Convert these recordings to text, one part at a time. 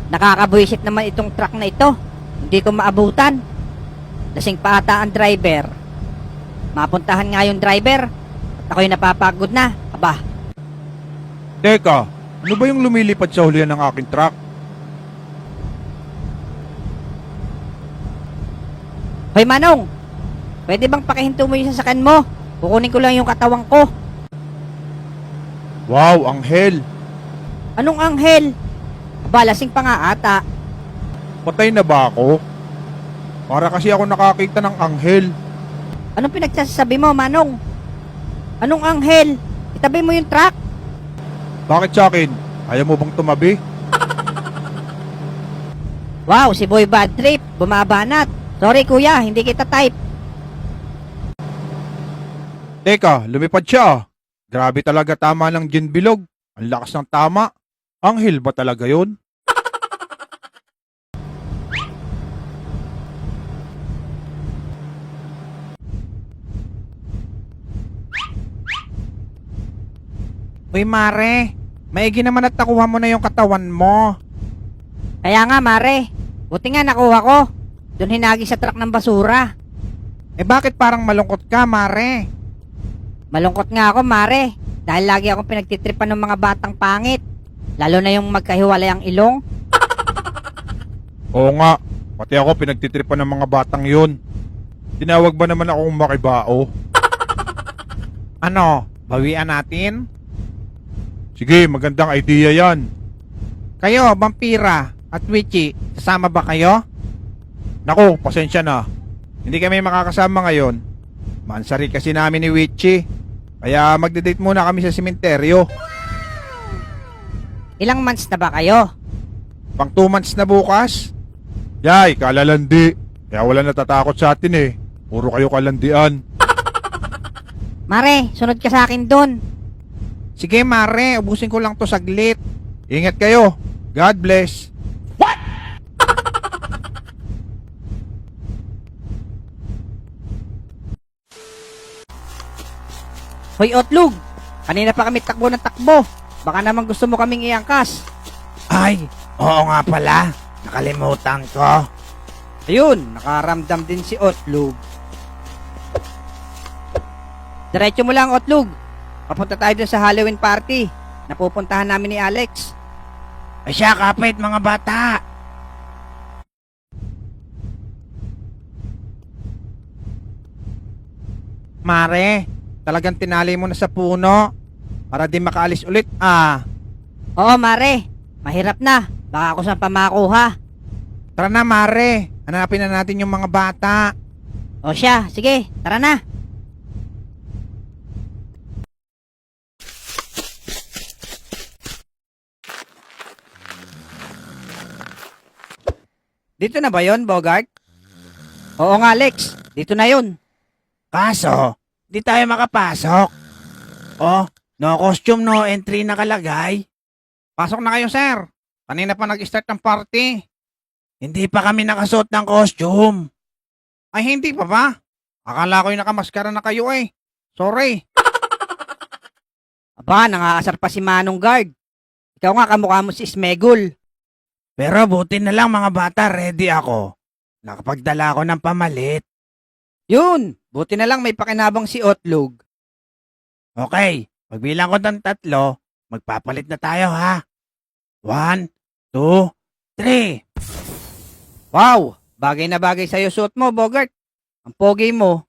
Nakakabuisit naman itong truck na ito. Hindi ko maabutan. Lasing pa ata ang driver. Mapuntahan nga yung driver at ako'y napapagod na. Aba, Teka, ano ba yung lumilipad sa hulihan ng aking truck? hoy Manong, pwede bang pakihinto mo yung sasakyan mo? Kukunin ko lang yung katawang ko. Wow, anghel! Anong anghel? Aba, lasing pa nga ata. Patay na ba ako? Para kasi ako nakakita ng anghel. Anong pinagsasabi mo, Manong? Anong anghel? Itabi mo yung truck. Bakit sa akin? Ayaw mo bang tumabi? Wow, si Boy Bad Trip, bumabanat. Sorry kuya, hindi kita type. Teka, lumipad siya. Grabe talaga, tama ng gin bilog. Ang lakas ng tama. Anghel ba talaga yun? Uy mare, maigi naman at nakuha mo na yung katawan mo. Kaya nga mare, buti nga nakuha ko. Doon hinagi sa truck ng basura. Eh bakit parang malungkot ka mare? Malungkot nga ako mare, dahil lagi akong pinagtitripan ng mga batang pangit. Lalo na yung magkahiwalay ang ilong. Oo nga, pati ako pinagtitripan ng mga batang yun. Tinawag ba naman akong makibao? Ano, bawian natin? Sige, magandang idea yan. Kayo, vampira at witchy, sasama ba kayo? Nako, pasensya na. Hindi kami makakasama ngayon. Mansari kasi namin ni Witchy. Kaya magde-date muna kami sa sementeryo. Ilang months na ba kayo? Pang 2 months na bukas. Yay, kalalandi. Kaya wala natatakot sa atin eh. Puro kayo kalandian. Mare, sunod ka sa akin doon. Sige mare, ubusin ko lang to saglit. Ingat kayo. God bless. Hoy Otlug, kanina pa kami takbo ng takbo. Baka naman gusto mo kaming iangkas. Ay, oo nga pala. Nakalimutan ko. Ayun, nakaramdam din si Otlug. Diretso mo lang Otlug. Papunta tayo dun sa Halloween party na pupuntahan namin ni Alex. Ay siya, kapit mga bata. Mare, talagang tinali mo na sa puno para di makaalis ulit Oo mare, mahirap na. Baka ako saan pa makuha. Tara na mare, hanapin na natin yung mga bata. O siya, sige, tara na. Dito na ba yon, Bogart? Oo nga, Alex. Dito na yon. Kaso, di tayo makapasok. Oh, no costume, no entry nakalagay. Pasok na kayo sir. Kanina pa nag-start ng party. Hindi pa kami nakasuot ng costume. Ay hindi pa ba? Akala ko yung nakamaskara na kayo eh. Sorry. Aba, nangakasar pa si Manong Guard. Ikaw nga, kamukha mo si Smegol. Pero buti na lang mga bata, ready ako. Nakapagdala ako ng pamalit. Yun, buti na lang may pakinabang si Otlug. Okay, pagbilang ko ng 3, magpapalit na tayo ha. 1, 2, 3. Wow, bagay na bagay sa'yo suot mo, Bogart. Ang pogi mo.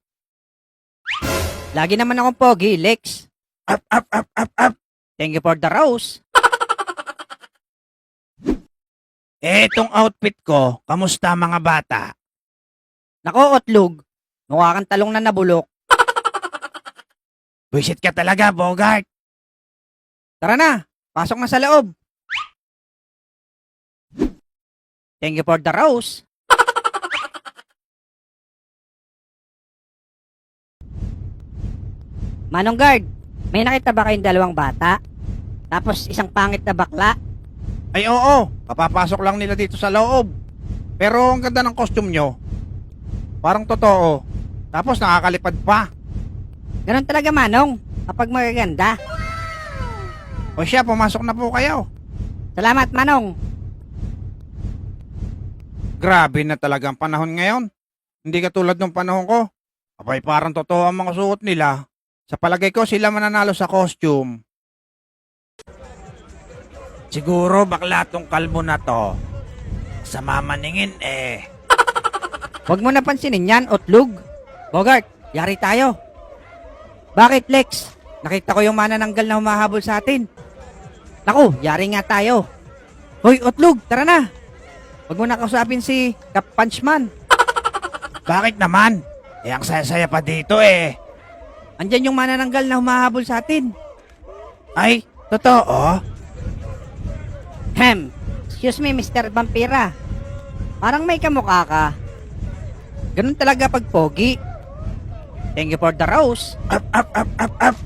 Lagi naman akong pogi, Lex. Up, up, up, up, up. Thank you for the rose. Etong outfit ko, kamusta mga bata? Nako, Otlug. Mukha kang talong na nabulok. Buisit ka talaga, Bogart. Tara na, pasok na sa loob. Thank you for the rose. Manong Guard, may nakita ba kayong dalawang bata? Tapos isang pangit na bakla? Ay oo, kapapasok lang nila dito sa loob. Pero ang ganda ng costume nyo. Parang totoo. Tapos nakakalipad pa. Ganon talaga, Manong, kapag magaganda. O siya, pumasok na po kayo. Salamat, Manong. Grabe na talagang panahon ngayon. Hindi katulad ng panahon ko. Abay, parang totoo ang mga suot nila. Sa palagay ko, sila mananalo sa costume. Siguro bakla tong kalbo na to. Sa mamaningin eh. Huwag mo napansinin yan, Otlug. Bogart, yari tayo. Bakit, Lex? Nakita ko yung manananggal na humahabol sa atin. Naku, yari nga tayo. Hoy, Otlug, tara na. Huwag mo na kausapin si Cap Punchman. Bakit naman? Eh, ang saya-saya pa dito eh. Andyan yung manananggal na humahabol sa atin. Ay, totoo? Excuse me, Mr. Vampira. Parang may kamukha ka. Ganun talaga pag pogi. Thank you for the rose. Up, up, up, up, up.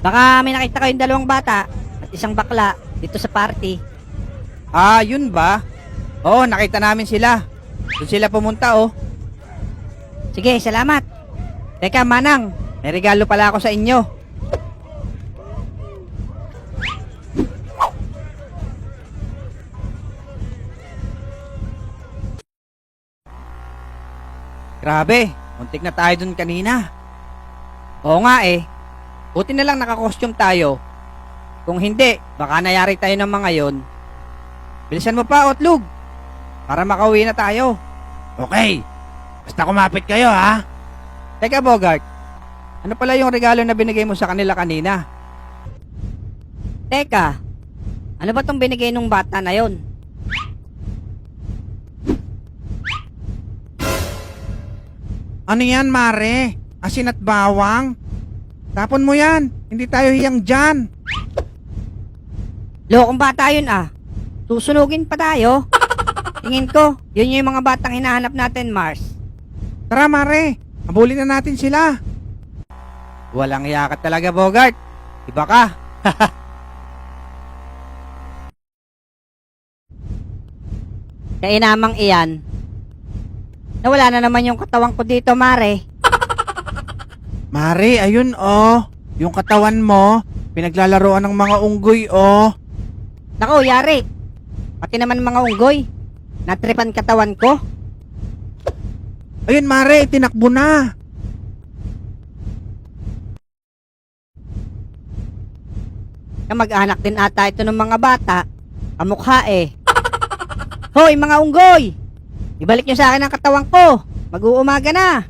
Baka may nakita kayong dalawang bata at isang bakla dito sa party. Ah, yun ba? Oo, nakita namin sila. Doon sila pumunta oh. Sige, salamat. Teka, Manang, may regalo pala ako sa inyo. Grabe, muntik na tayo dun kanina. Oo nga eh. Buti na lang naka-costume tayo. Kung hindi, baka nayari tayo ng mga yon. Bilisan mo pa, Otlug. Para makauwi na tayo. Okay. Basta kumapit kayo ha. Teka, Bogart. Ano pala yung regalo na binigay mo sa kanila kanina? Teka, ano ba tong binigay nung bata na yon? Ano yan, Mare? Asin at bawang? Tapon mo yan. Hindi tayo hiyang dyan. Lokong bata yun ah. Susunugin pa tayo. Tingin ko, yun yung mga batang hinahanap natin, Mars. Tara, Mare. Habulin na natin sila. Walang hiya ka talaga, Bogart. Iba ka. Kaya namang iyan. Nawala na naman yung katawan ko dito, Mare. Mare, ayun oh. Yung katawan mo, pinaglalaroan ng mga unggoy oh. Naku, yari. Pati naman mga unggoy. Natripan katawan ko. Ayun, Mare, tinakbo na. Kamag-anak din ata ito ng mga bata. Kamukha eh. Hoy, mga unggoy! Ibalik nyo sa akin ang katawan ko. Mag-uumaga na.